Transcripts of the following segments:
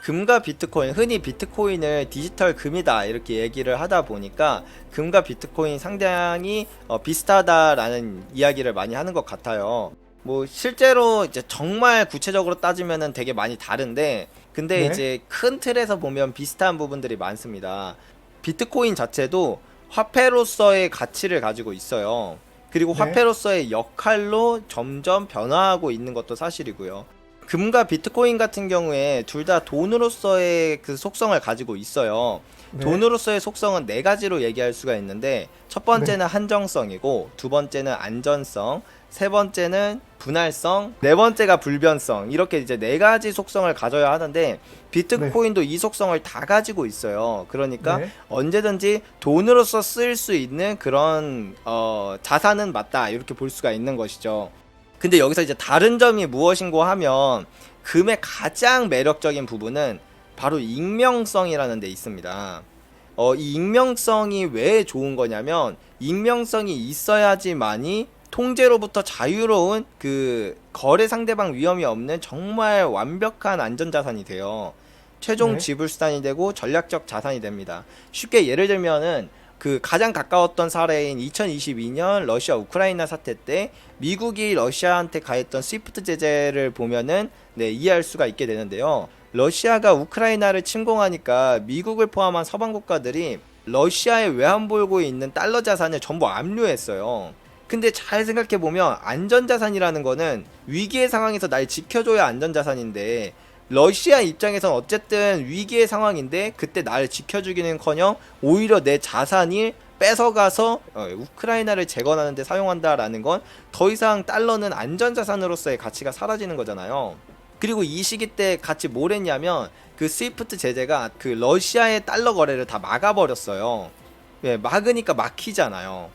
금과 비트코인, 흔히 비트코인을 디지털 금이다 이렇게 얘기를 하다 보니까 금과 비트코인 상당히 비슷하다라는 이야기를 많이 하는 것 같아요. 뭐 실제로 이제 정말 구체적으로 따지면은 되게 많이 다른데, 근데 네. 이제 큰 틀에서 보면 비슷한 부분들이 많습니다. 비트코인 자체도 화폐로서의 가치를 가지고 있어요. 그리고 네. 화폐로서의 역할로 점점 변화하고 있는 것도 사실이고요. 금과 비트코인 같은 경우에 둘 다 돈으로서의 그 속성을 가지고 있어요. 네. 돈으로서의 속성은 네 가지로 얘기할 수가 있는데, 첫 네. 번째는 한정성이고, 두 번째는 안전성, 세 번째는 분할성, 네 번째가 불변성. 이렇게 이제 네 가지 속성을 가져야 하는데, 네. 비트코인도 이 속성을 다 가지고 있어요. 그러니까 네. 언제든지 돈으로서 쓸 수 있는 그런 자산은 맞다, 이렇게 볼 수가 있는 것이죠. 근데 여기서 이제 다른 점이 무엇인고 하면, 금의 가장 매력적인 부분은 바로 익명성이라는 데 있습니다. 이 익명성이 왜 좋은 거냐면, 익명성이 있어야지만이 통제로부터 자유로운 그 거래 상대방 위험이 없는 정말 완벽한 안전자산이 돼요. 최종 네. 지불 수단이 되고 전략적 자산이 됩니다. 쉽게 예를 들면은 그 가장 가까웠던 사례인 2022년 러시아 우크라이나 사태 때 미국이 러시아한테 가했던 스위프트 제재를 보면은 이해할 수가 있게 되는데요. 러시아가 우크라이나를 침공하니까 미국을 포함한 서방 국가들이 러시아에 외환보유고에 있는 달러 자산을 전부 압류했어요. 근데 잘 생각해보면 안전자산이라는 거는 위기의 상황에서 날 지켜줘야 안전자산인데, 러시아 입장에선 어쨌든 위기의 상황인데 그때 날 지켜주기는커녕 오히려 내 자산이 뺏어가서 우크라이나를 재건하는 데 사용한다라는 건 더 이상 달러는 안전자산으로서의 가치가 사라지는 거잖아요. 그리고 이 시기 때 같이 뭘 했냐면, 그 스위프트 제재가 그 러시아의 달러 거래를 다 막아버렸어요. 예, 막으니까 막히잖아요.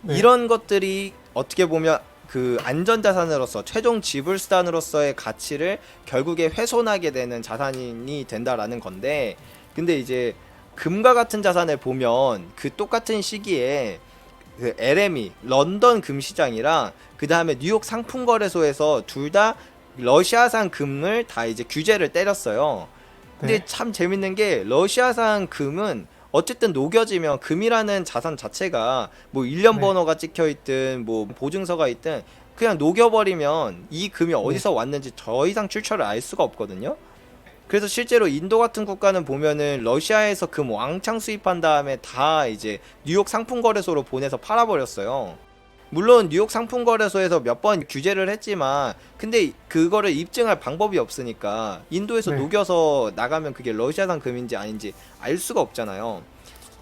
네. 이런 것들이 어떻게 보면 그 안전자산으로서 최종 지불수단으로서의 가치를 결국에 훼손하게 되는 자산이 된다라는 건데, 근데 이제 금과 같은 자산을 보면 그 똑같은 시기에 그 LME 런던 금시장이랑 그 다음에 뉴욕 상품거래소에서 둘 다 러시아산 금을 다 이제 규제를 때렸어요. 근데 네. 참 재밌는 게, 러시아산 금은 어쨌든 녹여지면 금이라는 자산 자체가 뭐 일련 네. 번호가 찍혀 있든 뭐 보증서가 있든 그냥 녹여버리면 이 금이 네. 어디서 왔는지 더 이상 출처를 알 수가 없거든요. 그래서 실제로 인도 같은 국가는 보면은 러시아에서 금 왕창 수입한 다음에 다 이제 뉴욕 상품거래소로 보내서 팔아버렸어요. 물론 뉴욕 상품거래소에서 몇 번 규제를 했지만, 근데 그거를 입증할 방법이 없으니까 인도에서 네. 녹여서 나가면 그게 러시아산 금인지 아닌지 알 수가 없잖아요.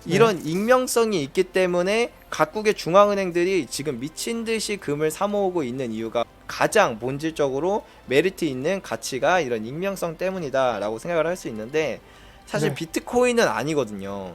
네. 이런 익명성이 있기 때문에 각국의 중앙은행들이 지금 미친 듯이 금을 사모으고 있는 이유가, 가장 본질적으로 메리트 있는 가치가 이런 익명성 때문이다라고 생각을 할 수 있는데, 사실 네. 비트코인은 아니거든요.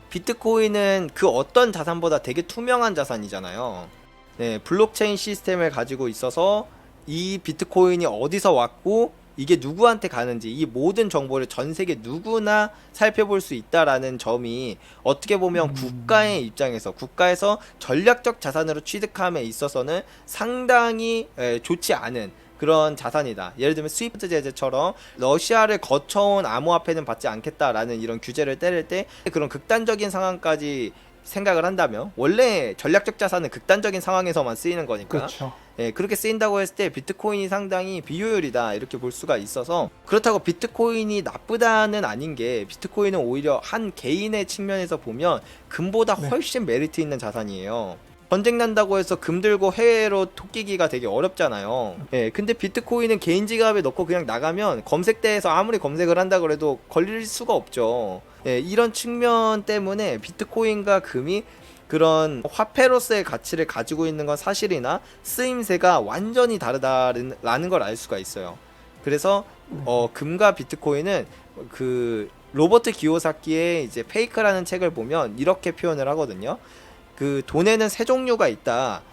비트코인은 그 어떤 자산보다 되게 투명한 자산이잖아요. 네, 블록체인 시스템을 가지고 있어서 이 비트코인이 어디서 왔고 이게 누구한테 가는지, 이 모든 정보를 전 세계 누구나 살펴볼 수 있다라는 점이 어떻게 보면 국가의 입장에서, 국가에서 전략적 자산으로 취득함에 있어서는 상당히 좋지 않은 그런 자산이다. 예를 들면 스위프트 제재처럼 러시아를 거쳐온 암호화폐는 받지 않겠다라는 이런 규제를 때릴 때 그런 극단적인 상황까지 생각을 한다면, 원래 전략적 자산은 극단적인 상황에서만 쓰이는 거니까 그렇죠. 예, 그렇게 쓰인다고 했을 때 비트코인이 상당히 비효율이다 이렇게 볼 수가 있어서, 그렇다고 비트코인이 나쁘다는 아닌 게, 비트코인은 오히려 한 개인의 측면에서 보면 금보다 네. 훨씬 메리트 있는 자산이에요. 전쟁 난다고 해서 금 들고 해외로 토끼기가 되게 어렵잖아요. 예, 근데 비트코인은 개인 지갑에 넣고 그냥 나가면 검색대에서 아무리 검색을 한다 그래도 걸릴 수가 없죠. 예, 이런 측면 때문에 비트코인과 금이 그런 화폐로서의 가치를 가지고 있는 건 사실이나 쓰임새가 완전히 다르다라는 걸 알 수가 있어요. 그래서 금과 비트코인은 그 로버트 기요사키의 이제 페이크라는 책을 보면 이렇게 표현을 하거든요. 그 돈에는 세 종류가 있다.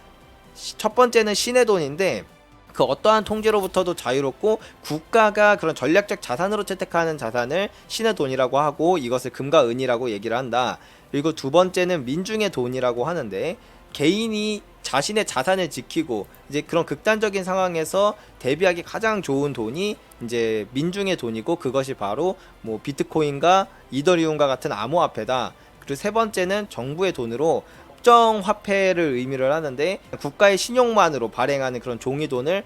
첫 번째는 신의 돈인데, 그 어떠한 통제로부터도 자유롭고 국가가 그런 전략적 자산으로 채택하는 자산을 신의 돈이라고 하고, 이것을 금과 은이라고 얘기를 한다. 그리고 두 번째는 민중의 돈이라고 하는데, 개인이 자신의 자산을 지키고 이제 그런 극단적인 상황에서 대비하기 가장 좋은 돈이 이제 민중의 돈이고, 그것이 바로 뭐 비트코인과 이더리움과 같은 암호화폐다. 그리고 세 번째는 정부의 돈으로 법정 화폐를 의미를 하는데, 국가의 신용만으로 발행하는 그런 종이 돈을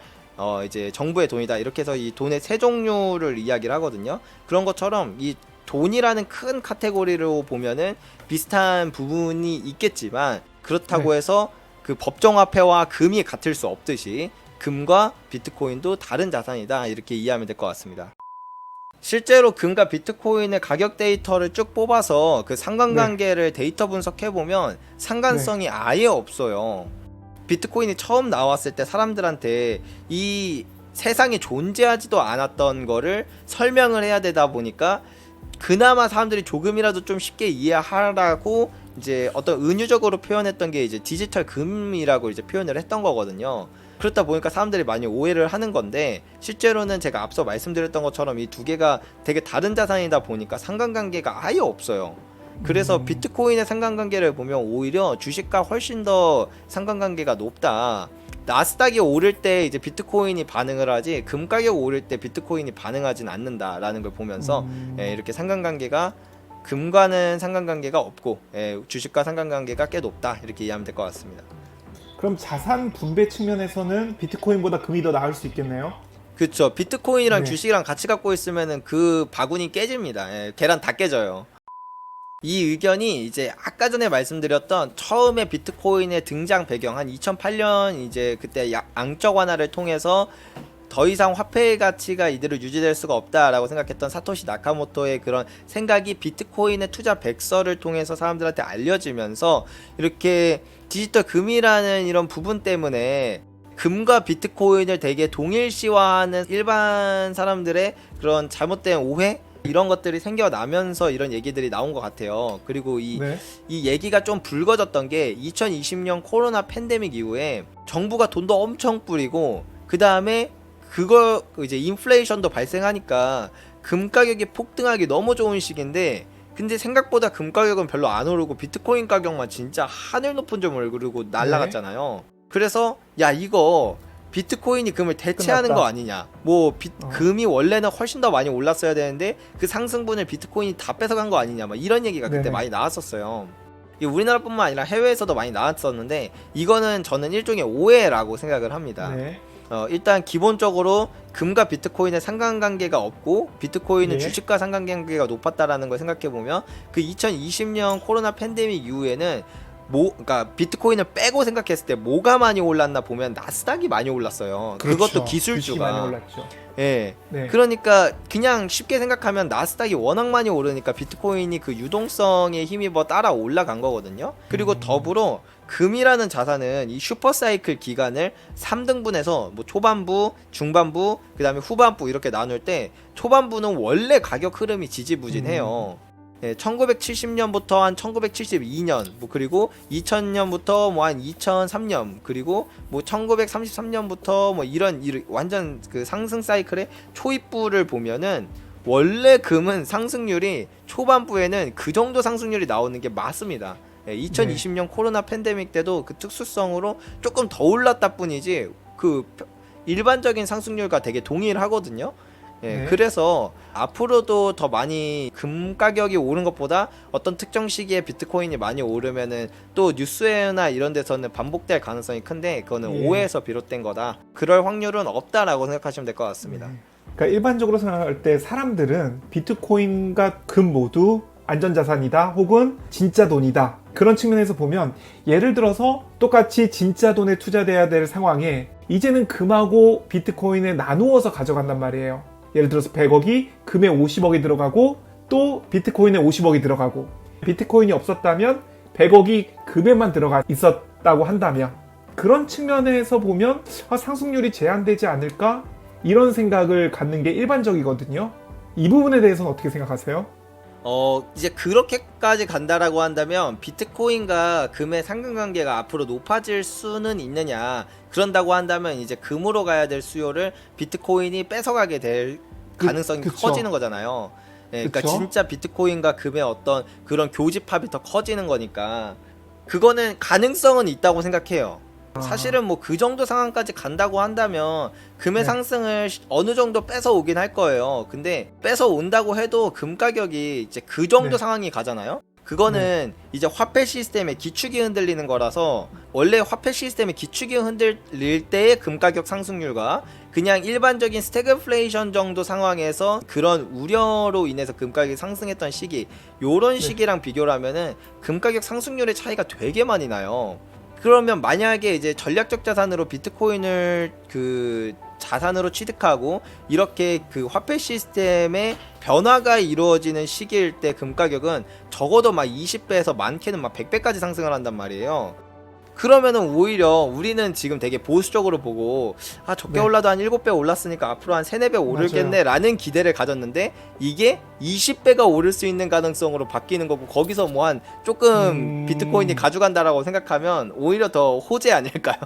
이제 정부의 돈이다, 이렇게 해서 이 돈의 세 종류를 이야기를 하거든요. 그런 것처럼 이 돈이라는 큰 카테고리로 보면은 비슷한 부분이 있겠지만, 그렇다고 네. 해서 그 법정화폐와 금이 같을 수 없듯이 금과 비트코인도 다른 자산이다, 이렇게 이해하면 될 것 같습니다. 실제로 금과 비트코인의 가격 데이터를 쭉 뽑아서 그 상관관계를 데이터 분석해보면 상관성이 아예 없어요. 비트코인이 처음 나왔을 때 사람들한테 이 세상에 존재하지도 않았던 거를 설명을 해야 되다 보니까 그나마 사람들이 조금이라도 좀 쉽게 이해하라고 이제 어떤 은유적으로 표현했던 게 이제 디지털 금이라고 이제 표현을 했던 거거든요. 그렇다 보니까 사람들이 많이 오해를 하는 건데, 실제로는 제가 앞서 말씀드렸던 것처럼 이 두 개가 되게 다른 자산이다 보니까 상관관계가 아예 없어요. 그래서 비트코인의 상관관계를 보면 오히려 주식과 훨씬 더 상관관계가 높다. 나스닥이 오를 때 이제 비트코인이 반응을 하지, 금 가격 오를 때 비트코인이 반응하진 않는다라는 걸 보면서 이렇게 상관관계가 금과는 상관관계가 없고 주식과 상관관계가 꽤 높다, 이렇게 이해하면 될 것 같습니다. 그럼 자산 분배 측면에서는 비트코인보다 금이 더 나을 수 있겠네요. 그렇죠. 비트코인이랑 네. 주식이랑 같이 갖고 있으면은 그 바구니 깨집니다. 계란 다 깨져요. 이 의견이 이제 아까 전에 말씀드렸던 처음에 비트코인의 등장 배경, 한 2008년 이제 그때 양적 완화를 통해서 더 이상 화폐의 가치가 이대로 유지될 수가 없다라고 생각했던 사토시 나카모토의 그런 생각이 비트코인의 투자 백서를 통해서 사람들한테 알려지면서, 이렇게 디지털 금이라는 이런 부분 때문에 금과 비트코인을 되게 동일시화하는 일반 사람들의 그런 잘못된 오해, 이런 것들이 생겨나면서 이런 얘기들이 나온 것 같아요. 그리고 이 얘기가 좀 불거졌던 게 2020년 코로나 팬데믹 이후에 정부가 돈도 엄청 뿌리고, 그 다음에 그거 이제 인플레이션도 발생하니까 금 가격이 폭등하기 너무 좋은 시기인데, 근데 생각보다 금 가격은 별로 안 오르고 비트코인 가격만 진짜 하늘 높은 점을 그리고 날라갔잖아요. 그래서 야, 이거 비트코인이 금을 대체하는 끝났다. 거 아니냐, 뭐 금이 원래는 훨씬 더 많이 올랐어야 되는데 그 상승분을 비트코인이 다 뺏어간 거 아니냐, 막 이런 얘기가 그때 많이 나왔었어요. 이게 우리나라뿐만 아니라 해외에서도 많이 나왔었는데, 이거는 저는 일종의 오해라고 생각을 합니다. 네. 일단 기본적으로 금과 비트코인의 상관관계가 없고 비트코인은 주식과 상관관계가 높았다라는 걸 생각해보면, 그 2020년 코로나 팬데믹 이후에는 그러니까 비트코인을 빼고 생각했을 때 뭐가 많이 올랐나 보면 나스닥이 많이 올랐어요. 그렇죠. 그것도 주식이 기술주가. 많이 올랐죠. 예. 네. 그러니까 그냥 쉽게 생각하면 나스닥이 워낙 많이 오르니까 비트코인이 그 유동성에 힘입어 따라 올라간 거거든요. 그리고 더불어 금이라는 자산은 이 슈퍼사이클 기간을 3등분해서 뭐 초반부, 중반부, 그 다음에 후반부 이렇게 나눌 때, 초반부는 원래 가격 흐름이 지지부진해요. 1970년부터 한 1972년, 뭐 그리고 2000년부터 뭐 한 2003년, 그리고 뭐 1933년부터 뭐 이런 완전 그 상승 사이클의 초입부를 보면은 원래 금은 상승률이 초반부에는 그 정도 상승률이 나오는 게 맞습니다. 2020년 코로나 팬데믹 때도 그 특수성으로 조금 더 올랐다 뿐이지 그 일반적인 상승률과 되게 동일하거든요. 그래서 앞으로도 더 많이 금 가격이 오른 것보다 어떤 특정 시기에 비트코인이 많이 오르면은 또 뉴스나 이런 데서는 반복될 가능성이 큰데, 그거는 오해에서 비롯된 거다. 그럴 확률은 없다라고 생각하시면 될 것 같습니다. 그러니까 일반적으로 생각할 때 사람들은 비트코인과 금 모두 안전자산이다, 혹은 진짜 돈이다, 그런 측면에서 보면, 예를 들어서 똑같이 진짜 돈에 투자돼야 될 상황에 이제는 금하고 비트코인에 나누어서 가져간단 말이에요. 예를 들어서 100억이 금에 50억이 들어가고 또 비트코인에 50억이 들어가고, 비트코인이 없었다면 100억이 금에만 들어가 있었다고 한다면, 그런 측면에서 보면 상승률이 제한되지 않을까, 이런 생각을 갖는 게 일반적이거든요. 이 부분에 대해서는 어떻게 생각하세요? 이제 그렇게까지 간다라고 한다면 비트코인과 금의 상관관계가 앞으로 높아질 수는 있느냐, 그런다고 한다면 이제 금으로 가야 될 수요를 비트코인이 뺏어가게 될 가능성이 커지는 거잖아요. 그러니까 진짜 비트코인과 금의 어떤 그런 교집합이 더 커지는 거니까. 그거는 가능성은 있다고 생각해요. 아. 사실은 뭐 그 정도 상황까지 간다고 한다면 금의 네. 상승을 어느 정도 뺏어 오긴 할 거예요. 근데 뺏어 온다고 해도 금 가격이 이제 그 정도 네. 상황이 가잖아요. 그거는 이제 화폐 시스템의 기축이 흔들리는 거라서, 원래 화폐 시스템의 기축이 흔들릴 때의 금 가격 상승률과 그냥 일반적인 스태그플레이션 정도 상황에서 그런 우려로 인해서 금 가격이 상승했던 시기, 요런 네. 시기랑 비교를 하면은 금 가격 상승률의 차이가 되게 많이 나요. 그러면 만약에 이제 전략적 자산으로 비트코인을 그 자산으로 취득하고 이렇게 그 화폐 시스템의 변화가 이루어지는 시기일 때 금 가격은 적어도 막 20배에서 많게는 막 100배까지 상승을 한단 말이에요. 그러면은 오히려 우리는 지금 되게 보수적으로 보고, 아 적게 네. 올라도 한 7배 올랐으니까 앞으로 한 3, 4배 오르겠네 라는 기대를 가졌는데, 이게 20배가 오를 수 있는 가능성으로 바뀌는 거고, 거기서 뭐 한 조금 비트코인이 가져간다라고 생각하면 오히려 더 호재 아닐까요?